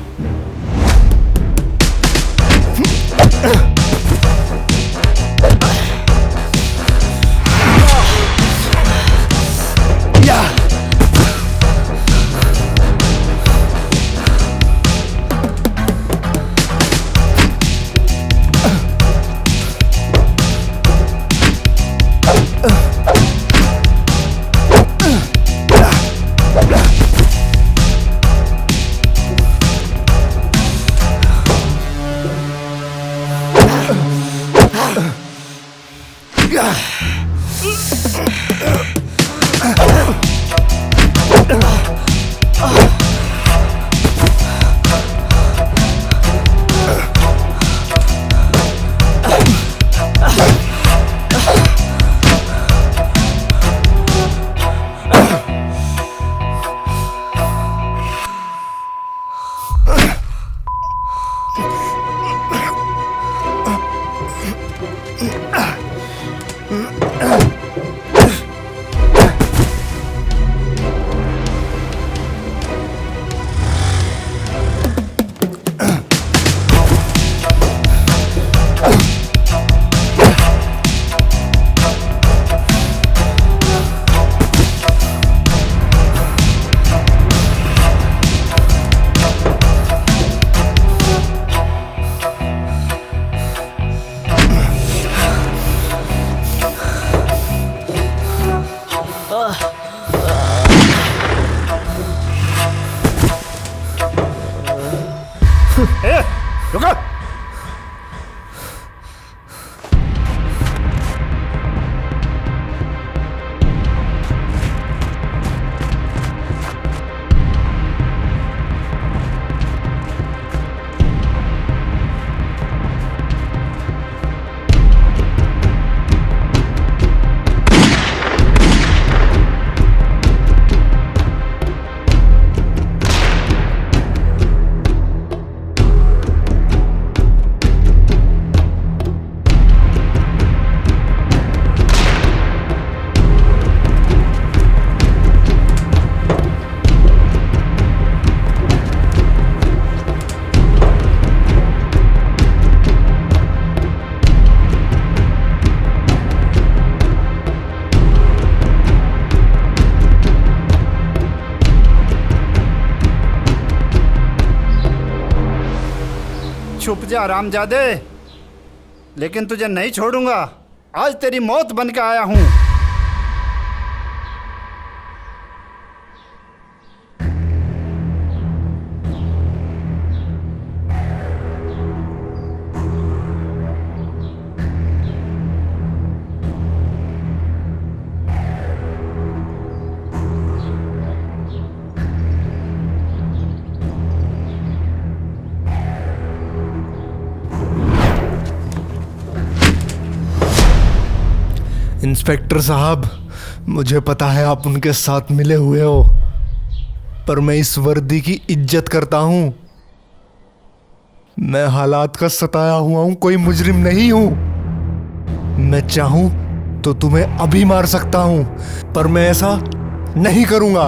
Speaker 12: रुको। छुप जा रामजादे, लेकिन तुझे नहीं छोड़ूंगा। आज तेरी मौत बन के आया हूं।
Speaker 3: इंस्पेक्टर साहब, मुझे पता है आप उनके साथ मिले हुए हो, पर मैं इस वर्दी की इज्जत करता हूं। मैं हालात का सताया हुआ हूं, कोई मुजरिम नहीं हूं। मैं चाहूं तो तुम्हें अभी मार सकता हूं, पर मैं ऐसा नहीं करूंगा।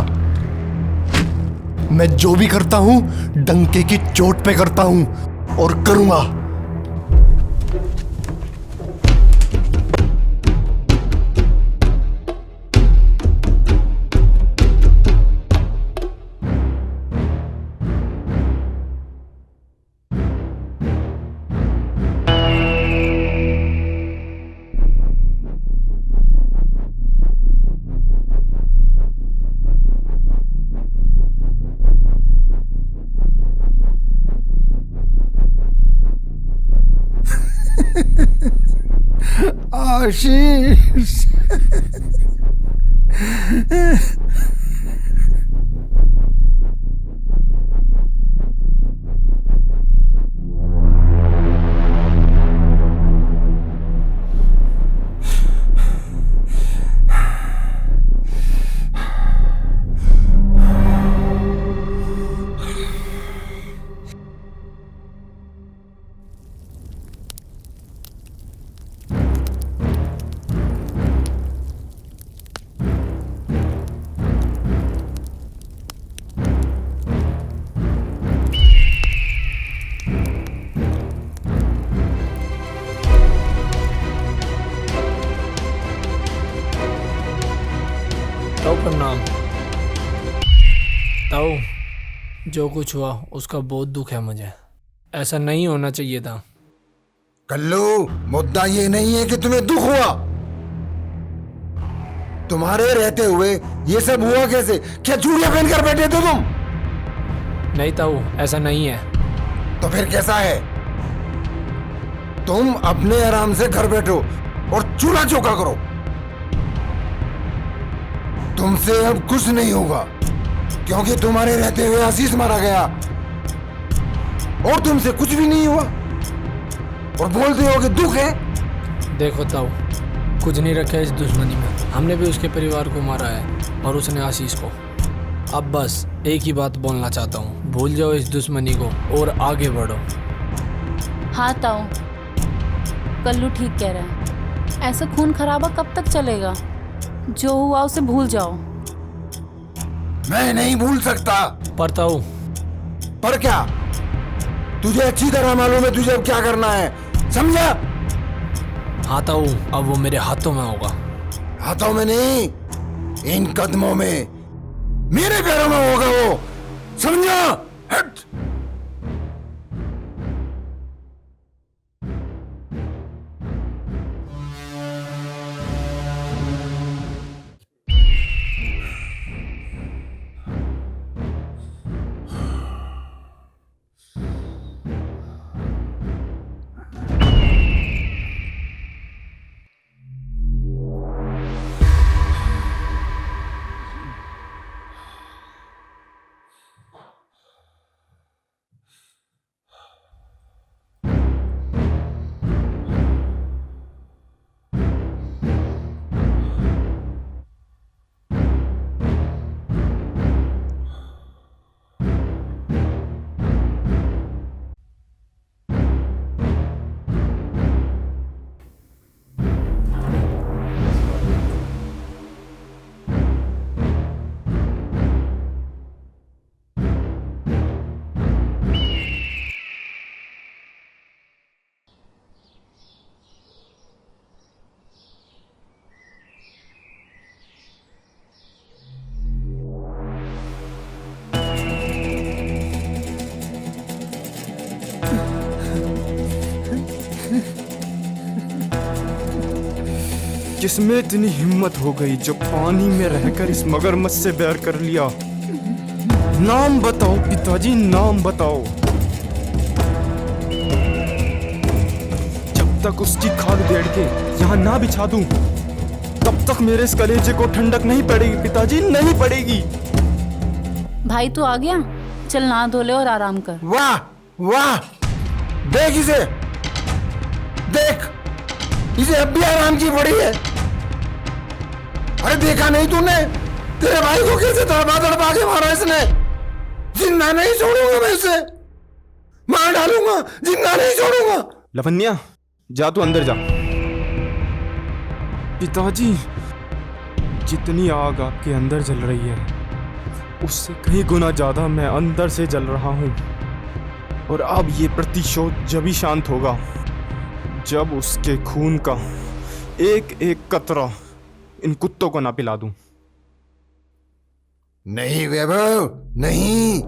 Speaker 3: मैं जो भी करता हूं डंके की चोट पे करता हूं और करूंगा। आशीष
Speaker 14: प्रणाम। ताऊ, जो कुछ हुआ उसका बहुत दुख है मुझे। ऐसा नहीं होना चाहिए था।
Speaker 6: कल्लू, मुद्दा ये नहीं है कि तुम्हें दुख हुआ। तुम्हारे रहते हुए ये सब हुआ कैसे? क्या चूड़ियां पहनकर बैठे थे तुम?
Speaker 14: नहीं ताऊ, ऐसा नहीं है।
Speaker 6: तो फिर कैसा है? तुम अपने आराम से घर बैठो और चूल्हा चौका करो। तुमसे अब कुछ नहीं होगा, क्योंकि तुम्हारे रहते हुए आशीष मारा गया और तुमसे कुछ भी नहीं हुआ और बोलते हो कि दुख है।
Speaker 14: देखो ताऊ, कुछ नहीं रखा है इस दुश्मनी में। हमने भी उसके परिवार को मारा है और उसने आशीष को। अब बस एक ही बात बोलना चाहता हूँ, भूल जाओ इस दुश्मनी को और आगे बढ़ो।
Speaker 9: हाँ ताऊ, कल्लू ठीक कह रहा है। ऐसा खून खराबा कब तक चलेगा? जो हुआ उसे भूल जाओ।
Speaker 6: मैं नहीं भूल सकता।
Speaker 14: पर ताऊ।
Speaker 6: पर क्या? तुझे अच्छी तरह मालूम है तुझे अब क्या करना है, समझा?
Speaker 14: हाँ ताऊ, अब वो मेरे हाथों में होगा।
Speaker 6: हाथों में नहीं, इन कदमों में, मेरे पैरों में होगा वो, समझा? हट।
Speaker 5: जिसमें इतनी हिम्मत हो गई जो पानी में रहकर इस मगरमच्छ से बैर कर लिया? नाम बताओ पिताजी, नाम बताओ। जब तक उसकी खाल उधेड़ के यहाँ ना बिछा दूं, तब तक मेरे इस कलेजे को ठंडक नहीं पड़ेगी पिताजी, नहीं पड़ेगी।
Speaker 9: भाई तू आ गया? चल नहा धो ले और आराम कर।
Speaker 6: वाह वाह, देख इसे, देख इसे अब भी आराम की पड़ी है। अरे देखा नहीं तूने तेरे भाई को कैसे तड़पा तड़पा के मारा इसने? जिंदा नहीं छोड़ूंगा मैं इसे, मार डालूंगा, जिंदा नहीं छोड़ूंगा।
Speaker 5: लवन्या, जा तू अंदर जा। पिताजी, जितनी आग आपके अंदर जल रही है उससे कहीं गुना ज्यादा मैं अंदर से जल रहा हूं। और अब ये प्रतिशोध जब ही शांत होगा जब उसके खून का एक एक कतरा इन कुत्तों को ना पिला दूं।
Speaker 6: नहीं वैभव, नहीं।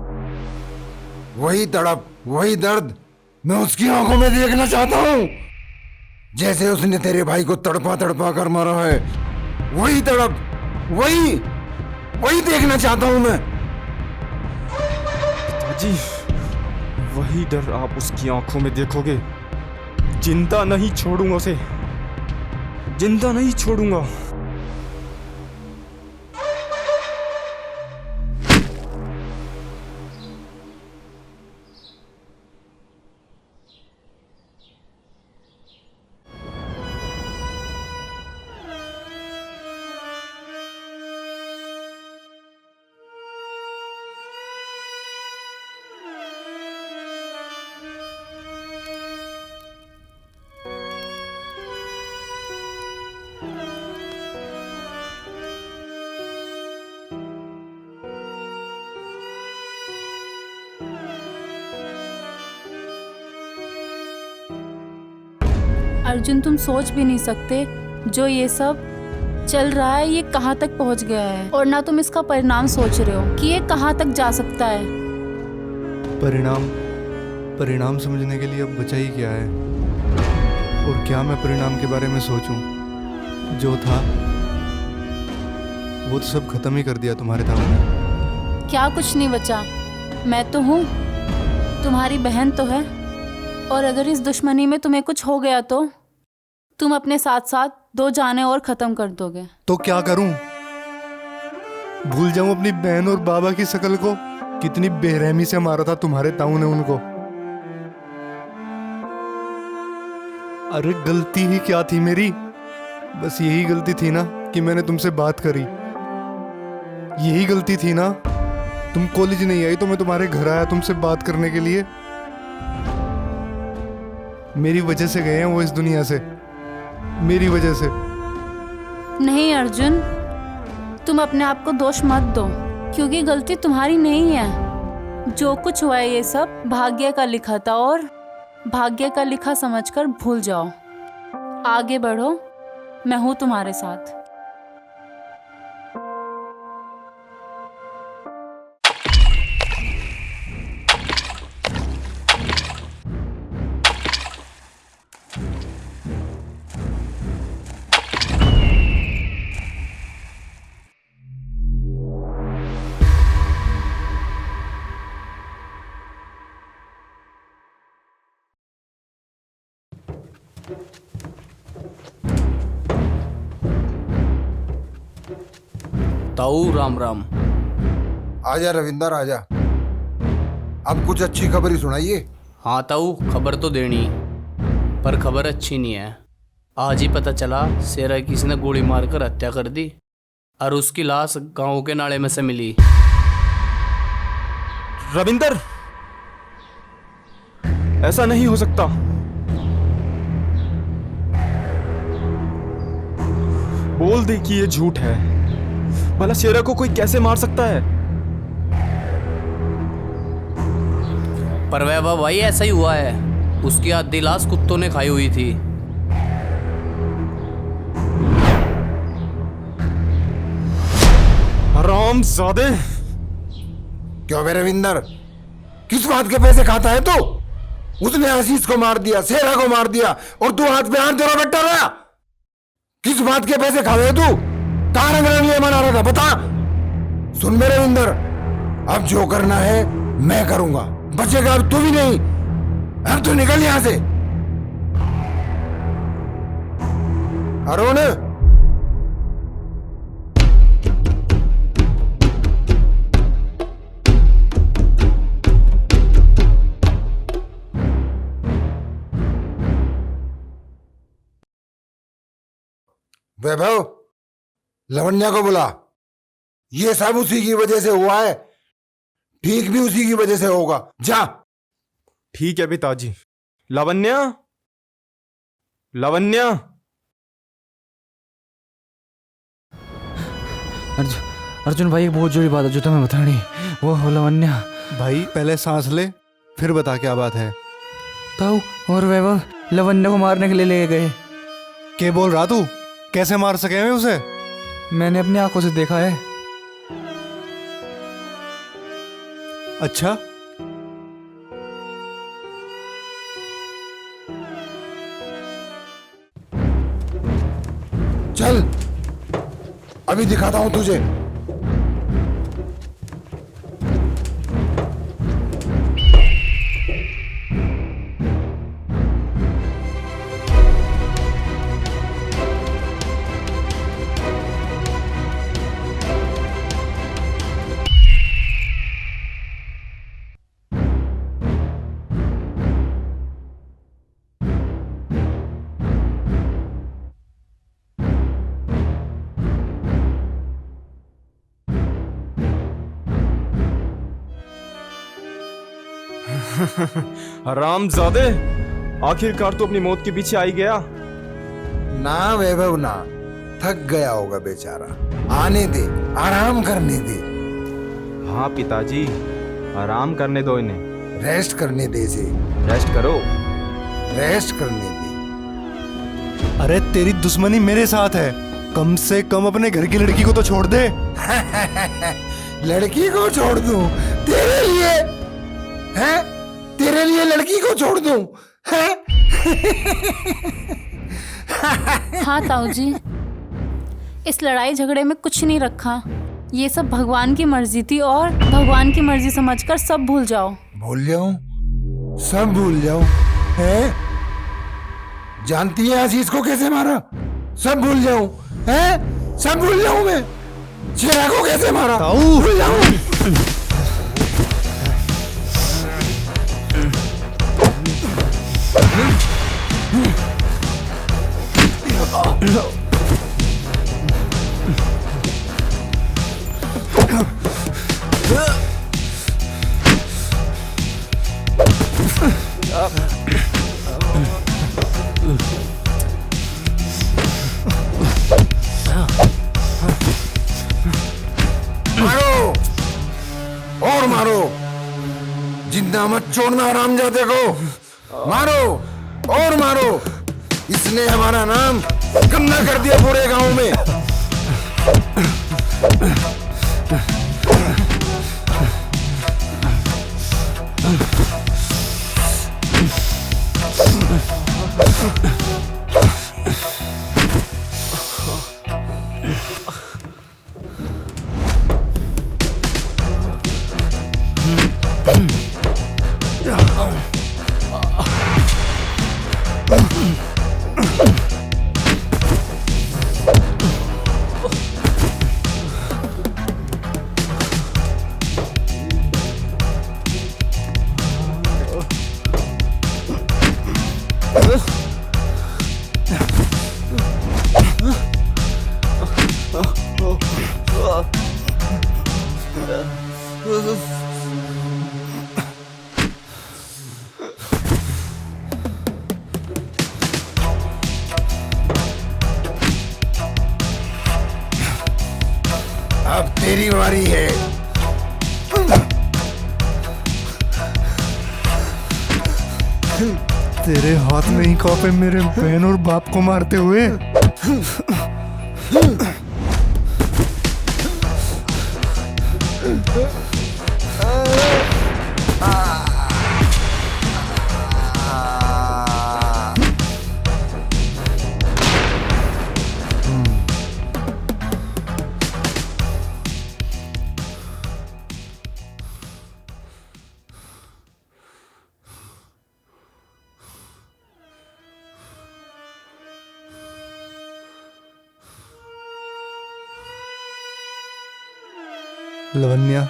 Speaker 6: वही तड़प, वही दर्द मैं उसकी आंखों में देखना चाहता हूं, जैसे उसने तेरे भाई को तड़पा तड़पा कर मारा है। वही तड़प, वही देखना चाहता हूं मैं।
Speaker 5: पिताजी, वही डर आप उसकी आंखों में देखोगे। जिंदा नहीं छोड़ूंगा उसे, जिंदा नहीं छोड़ूंगा।
Speaker 9: अर्जुन, तुम सोच भी नहीं सकते जो ये सब चल रहा है ये कहाँ तक पहुँच गया है, और ना तुम इसका परिणाम सोच रहे हो कि ये कहाँ तक जा सकता है।
Speaker 3: परिणाम समझने के लिए अब बचा ही क्या है? और क्या मैं परिणाम के बारे में सोचूं? जो था वो तो सब खत्म ही कर दिया तुम्हारे दामन ने।
Speaker 9: क्या कुछ नहीं बचा? मैं तो हूँ, तुम्हारी बहन तो है, और अगर इस दुश्मनी में तुम्हें कुछ हो गया तो तुम अपने साथ साथ 2 जाने और खत्म कर दोगे।
Speaker 3: तो क्या करूं? भूल जाऊं अपनी बहन और बाबा की शक्ल को? कितनी बेरहमी से मारा था तुम्हारे ताऊ ने उनको। अरे गलती ही क्या थी मेरी? बस यही गलती थी ना कि मैंने तुमसे बात करी। यही गलती थी ना, तुम कॉलेज नहीं आई तो मैं तुम्हारे घर आया तुमसे बात करने के लिए। मेरी वजह से गए हैं वो इस दुनिया से, मेरी वजह से।
Speaker 9: नहीं अर्जुन, तुम अपने आप को दोष मत दो, क्योंकि गलती तुम्हारी नहीं है। जो कुछ हुआ है ये सब भाग्य का लिखा था, और भाग्य का लिखा समझकर भूल जाओ। आगे बढ़ो, मैं हूं तुम्हारे साथ।
Speaker 14: ताऊ राम राम।
Speaker 6: आजा रविंदर आजा, अब कुछ अच्छी खबर ही सुनाइए।
Speaker 14: हाँ ताऊ, खबर तो देनी, पर खबर अच्छी नहीं है। आज ही पता चला शेरा किसी ने गोली मारकर हत्या कर दी, और उसकी लाश गांव के नाले में से मिली।
Speaker 5: रविंदर, ऐसा नहीं हो सकता। बोल दे कि ये झूठ है। भला शेरा को कोई कैसे मार सकता है?
Speaker 14: पर वह भाई ऐसा ही हुआ है, उसकी आधी लाश कुत्तों ने खाई हुई थी।
Speaker 5: हरामजादे!
Speaker 6: क्यों बे रविंदर, किस बात के पैसे खाता है तू? उसने आशीष को मार दिया, शेरा को मार दिया, और तू हाथ पे हाथ जोड़ा बैठा रहा। किस बात के पैसे खा रहे तू? कहां रंगरंगली मना रहा था, बता। सुन मेरे रविंदर, अब जो करना है मैं करूंगा, बचेगा अब तू भी नहीं। अब तू निकल यहां से। अरुण, वैभव, लवण्या को बुला। ये सब उसी की वजह से हुआ है, ठीक भी उसी की वजह से होगा। जा।
Speaker 5: ठीक है पिताजी। लावण्या, लावण्या।
Speaker 1: अर्जुन भाई, एक बहुत जरूरी बात है जो तुम्हें बतानी। वो हो लावण्या।
Speaker 3: भाई पहले सांस ले, फिर बता क्या बात है।
Speaker 1: ताऊ और वैभव लावण्या को मारने के लिए ले गए।
Speaker 3: क्या बोल रहा तू? कैसे मार सके हैं उसे?
Speaker 1: मैंने अपनी आंखों से देखा है।
Speaker 3: अच्छा,
Speaker 6: चल अभी दिखाता हूं तुझे।
Speaker 5: हरामजादे, आखिरकार तू अपनी मौत के पीछे आई गया।
Speaker 6: ना वैभव ना, थक गया होगा बेचारा। आने दे, आराम करने दे।
Speaker 5: हाँ पिताजी, आराम करने दो इन्हें।
Speaker 6: रेस्ट करने दे इसे।
Speaker 5: रेस्ट करो।
Speaker 6: रेस्ट करने दे।
Speaker 3: अरे तेरी दुश्मनी मेरे साथ है, कम से कम अपने घर की लड़की को तो छोड़ दे।
Speaker 6: लड़की को छोड़ दूं तेरे लिए? हैं? तेरे लिए लड़की को छोड़ दूं? हैं?
Speaker 9: हाँ ताऊ जी, इस लड़ाई झगड़े में कुछ नहीं रखा। ये सब भगवान की मर्जी थी और भगवान की मर्जी समझकर सब भूल जाओ।
Speaker 6: भूल जाऊं? सब भूल जाऊं? हैं? जानती है आशीष को कैसे मारा? सब भूल जाऊं? हैं? सब भूल जाऊं मैं? शेरा को कैसे मारा? भूल जाऊं? मारो और मारो, जिंदा मत छोड़ना हरामजादे को। मारो और मारो, इसने हमारा नाम गंदा कर दिया पूरे गांव में। अब तेरी बारी है।
Speaker 3: तेरे हाथ में ही कॉप है मेरे बहन और बाप को मारते हुए। लवन्या,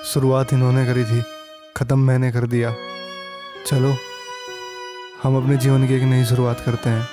Speaker 3: शुरुआत इन्होंने करी थी, खत्म मैंने कर दिया। चलो हम अपने जीवन की एक नई शुरुआत करते हैं।